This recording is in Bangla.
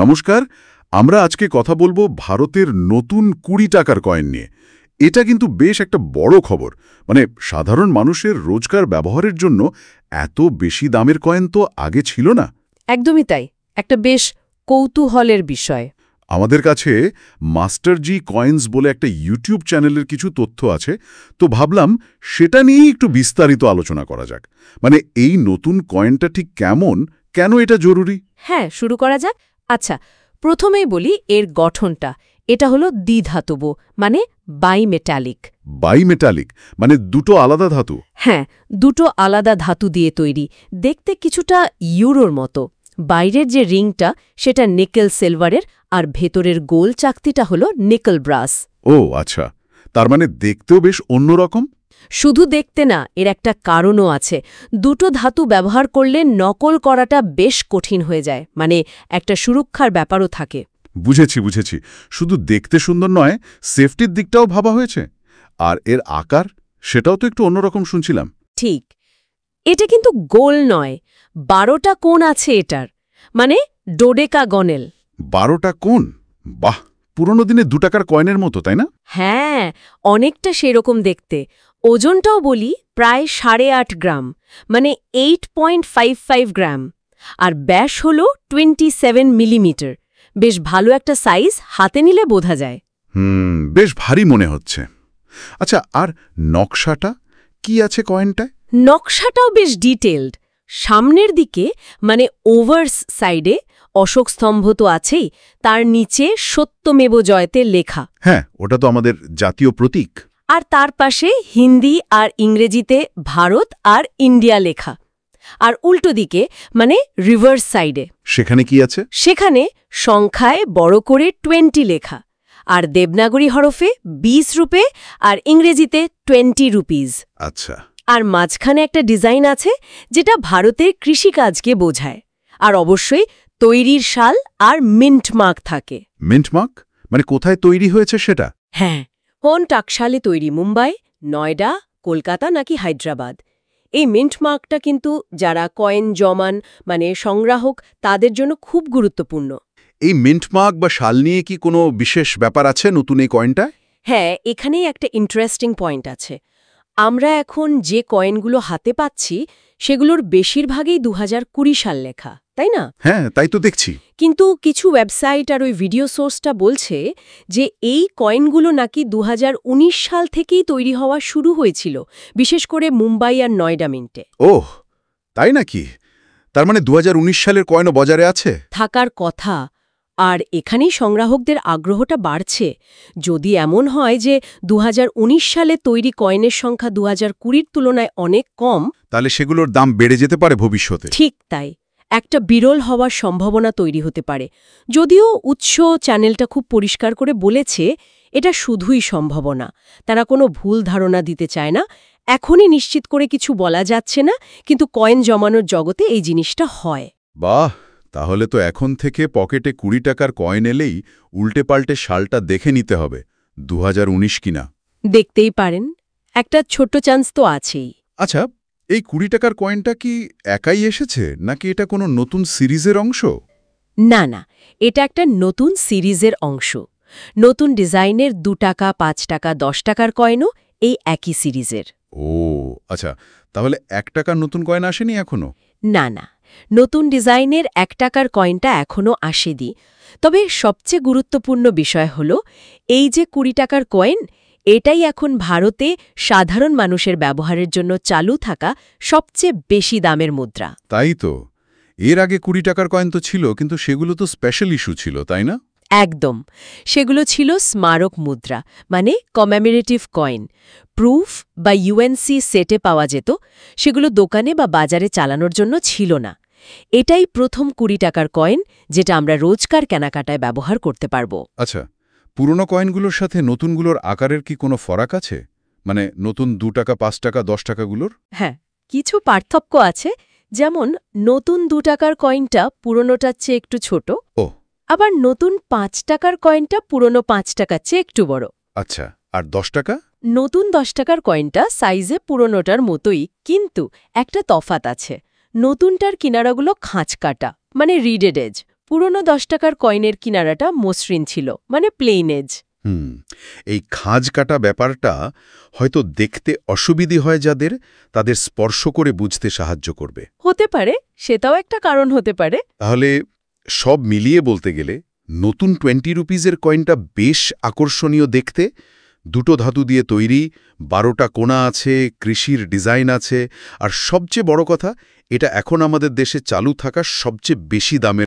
নমস্কার। আমরা আজকে কথা বলবো ভারতের নতুন ২০ টাকার কয়েন নিয়ে। এটা কিন্তু বেশ একটা বড় খবর। মানে সাধারণ মানুষের রোজকার ব্যবহারের জন্য এত বেশি দামের কয়েন তো আগে ছিল না। একদমই তাই, একটা বেশ কৌতূহলের বিষয়। আমাদের কাছে মাস্টার জি কয়েন্স বলে একটা ইউটিউব চ্যানেলের কিছু তথ্য আছে, তো ভাবলাম সেটা নিয়েই একটু বিস্তারিত আলোচনা করা যাক। মানে এই নতুন কয়েনটা ঠিক কেমন, কেন এটা জরুরি? হ্যাঁ, শুরু করা যাক। আচ্ছা, প্রথমেই বলি এর গঠনটা। এটা হলো দ্বিধাতব, মানে বাইমেটালিক। বাইমেটালিক মানে দুটো আলাদা ধাতু? হ্যাঁ, দুটো আলাদা ধাতু দিয়ে তৈরি। দেখতে কিছুটা ইউরোর মতো। বাইরের যে রিংটা সেটা নিকেল সিলভারের, আর ভেতরের গোল চাকতিটা হলো নিকেল ব্রাস। ও আচ্ছা, তার মানে দেখতেও বেশ অন্যরকম। শুধু দেখতে না, এর একটা কারণও আছে। দুটো ধাতু ব্যবহার করলে নকল করাটা বেশ কঠিন হয়ে যায়, মানে একটা সুরক্ষার ব্যাপারও থাকে। বুঝেছি। শুধু দেখতে সুন্দর নয়, সেফটির দিকটাও ভাবা হয়েছে। আর এর আকার, সেটাও তো একটু অন্যরকম শুনছিলাম। ঠিক, এটা কিন্তু গোল নয়, 12টা কোণ আছে এটার, মানে ডোডেকাগনেল। 12টা কোণ? বাহ, পুরনো দিনে ২ টাকার কয়েনের মতো, তাই না? হ্যাঁ, অনেকটা সেরকম দেখতে। ওজনটাও বলি প্রায় 8.5 গ্রাম, মানে 8.55 গ্রাম। আর ব্যাস হল 27 মিলিমিটার। বেশ ভালো একটা সাইজ, হাতে নিলে বোঝা যায়। বেশ ভারী মনে হচ্ছে। আচ্ছা, আর নকশাটা কি আছে কয়েনটায়? নকশাটাও বেশ ডিটেইলড। সামনের দিকে, মানে ওভার্স সাইডে অশোক স্তম্ভ তো আছেই, তার নিচে সত্যমেব জয়তে লেখা। হ্যাঁ, ওটা তো আমাদের জাতীয় প্রতীক। আর তার পাশে হিন্দি আর ইংরেজিতে ভারত আর ইন্ডিয়া লেখা। আর উল্টো দিকে, মানে রিভার্স সাইডে, সেখানে কি আছে? সেখানে সংখ্যায় বড় করে 20 লেখা, আর দেবনাগরী হরফে 20 রুপে, আর ইংরেজিতে 20 রুপিজ। আচ্ছা। আর মাঝখানে একটা ডিজাইন আছে যেটা ভারতের কৃষিকাজকে বোঝায়। আর অবশ্যই তৈরির সাল আর মিন্ট মার্ক থাকে। মিন্ট মার্ক মানে কোথায় তৈরি হয়েছে সেটা? হ্যাঁ, কোন টাকশালে তৈরি, মুম্বাই, নয়ডা, কলকাতা নাকি হায়দ্রাবাদ। এই মিন্ট মার্কটা কিন্তু যারা কয়েন জমান, মানে সংগ্রাহক, তাদের জন্য খুব গুরুত্বপূর্ণ। এই মিন্ট মার্ক বা সাল নিয়ে কি কোনো বিশেষ ব্যাপার আছে নতুন এই কয়েনটা? হ্যাঁ, এখানেই একটা ইন্টারেস্টিং পয়েন্ট আছে। আমরা এখন যে কয়েনগুলো হাতে পাচ্ছি সেগুলোর বেশিরভাগই 2020 সাল লেখা, তাই না? হ্যাঁ, তাই তো দেখছি। কিন্তু কিছু ওয়েবসাইট আর ওই ভিডিও সোর্সটা বলছে যে এই কয়েনগুলো নাকি 2019 সাল থেকেই তৈরি হওয়া শুরু হয়েছিল, বিশেষ করে মুম্বাই আর নয়ডা মিন্টে। ওহ, তাই নাকি? তার মানে 2019 সালের কয়েনও বাজারে আছে? থাকার কথা। আর এখানেই সংগ্রাহকদের আগ্রহটা বাড়ছে। যদি এমন হয় যে 2019 সালে তৈরি কয়েনের সংখ্যা 2020-র তুলনায় অনেক কম, তাহলে সেগুলোর দাম বেড়ে যেতে পারে ভবিষ্যতে। ঠিক তাই, একটা বিরল হওয়ার সম্ভাবনা তৈরি হতে পারে। যদিও উৎস চ্যানেলটা খুব পরিষ্কার করে বলেছে এটা শুধুই সম্ভাবনা, তারা কোনো ভুল ধারণা দিতে চায় না। এখনই নিশ্চিত করে কিছু বলা যাচ্ছে না, কিন্তু কয়েন জমানোর জগতে এই জিনিসটা হয়। বাহ, তাহলে তো এখন থেকে পকেটে 20 টাকার কয়েন এলেই উল্টে পাল্টে সালটা দেখে নিতে হবে 2019 কিনা। দেখতেই পারেন, একটা ছোট্ট চান্স তো আছেই। আচ্ছা, এই 20 টাকার কয়েনটা কি একাই এসেছে, নাকি এটা কোনো নতুন সিরিজের অংশ? না, এটা একটা নতুন সিরিজের অংশ। নতুন ডিজাইনের 2 টাকা, 5 টাকা, 10 টাকার কয়েনও এই একই সিরিজের। ও আচ্ছা, তাহলে 1 টাকার নতুন কয়েন আসেনি এখনো? না, নতুন ডিজাইনের 1 টাকার কয়েনটা এখনও আসেনি। তবে সবচেয়ে গুরুত্বপূর্ণ বিষয় হল এই যে 20 টাকার কয়েন, এটাই এখন ভারতে সাধারণ মানুষের ব্যবহারের জন্য চালু থাকা সবচেয়ে বেশি দামের মুদ্রা। তাই তো। এর আগে 20 টাকার কয়েন তো ছিল, কিন্তু সেগুলো তো স্পেশাল ইস্যু ছিল, তাই না? একদম, সেগুলো ছিল স্মারক মুদ্রা, মানে কমেমোরেটিভ কয়েন। প্রুফ বা ইউএনসি সেটে পাওয়া যেত, সেগুলো দোকানে বা বাজারে চালানোর জন্য ছিল না। এটাই প্রথম 20 টাকার কয়েন যেটা আমরা রোজকার কেনাকাটায় ব্যবহার করতে পারব। আচ্ছা, পুরনো কয়েনগুলোর সাথে নতুনগুলোর আকারের কি কোনো ফারাক আছে? মানে নতুন 2 টাকা, 5 টাকা, 10 টাকাগুলোর? হ্যাঁ, কিছু পার্থক্য আছে। যেমন নতুন 2 টাকার কয়েনটা পুরনোটার চেয়ে একটু ছোট। ও আবার নতুন 5 টাকার কয়েনটা পুরনো 5 টাকার চেয়ে একটু বড়। আচ্ছা, আর 10 টাকা? নতুন 10 টাকার কয়েনটা সাইজে পুরনোটার মতোই, কিন্তু একটা তফাৎ আছে। নতুনটার কিনারাগুলো খাঁজ কাটা, মানে রিডেড এজ। পুরনো 10 টাকার কয়েনের কিনারাটা মসৃণ ছিল, মানে প্লেন এজ। এই খাঁজ কাটা ব্যাপারটা হয়তো দেখতে অসুবিধে হয় যাদের, তাদের স্পর্শ করে বুঝতে সাহায্য করবে। হতে পারে, সেটাও একটা কারণ হতে পারে। তাহলে সব মিলিয়ে বলতে গেলে নতুন 20 রুপিজের কয়েনটা বেশ আকর্ষণীয় দেখতে। দুটো ধাতু দিয়ে তৈরি, 12টা কোণা আছে, কৃষির ডিজাইন আছে, আর সবচেয়ে বড় কথা, এটা এখন আমাদের দেশে চালু থাকা সবচেয়ে বেশি দামের